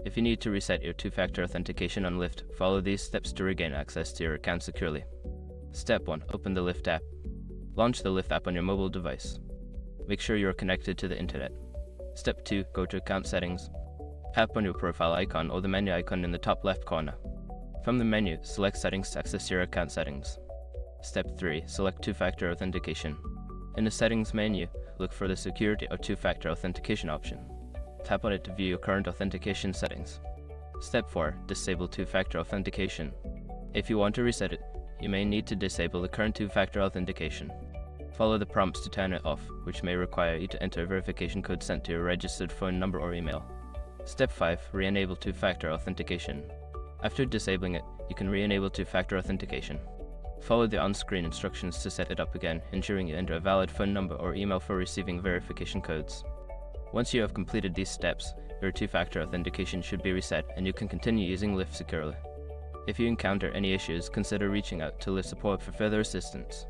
If you need to reset your two-factor authentication on Lyft, follow these steps to regain access to your account securely. Step 1. Open the Lyft app. Launch the Lyft app on your mobile device. Make sure you are connected to the internet. Step 2. Go to Account Settings. Tap on your profile icon or the menu icon in the top left corner. From the menu, select Settings to access your account settings. Step 3. Select two-factor authentication. In the Settings menu, look for the Security or two-factor authentication option. Tap on it to view your current authentication settings. Step 4. Disable two-factor authentication. If you want to reset it, you may need to disable the current two-factor authentication. Follow the prompts to turn it off, which may require you to enter a verification code sent to your registered phone number or email. Step 5. Re-enable two-factor authentication. After disabling it, you can re-enable two-factor authentication. Follow the on-screen instructions to set it up again, ensuring you enter a valid phone number or email for receiving verification codes. Once you have completed these steps, your two-factor authentication should be reset and you can continue using Lyft securely. If you encounter any issues, consider reaching out to Lyft support for further assistance.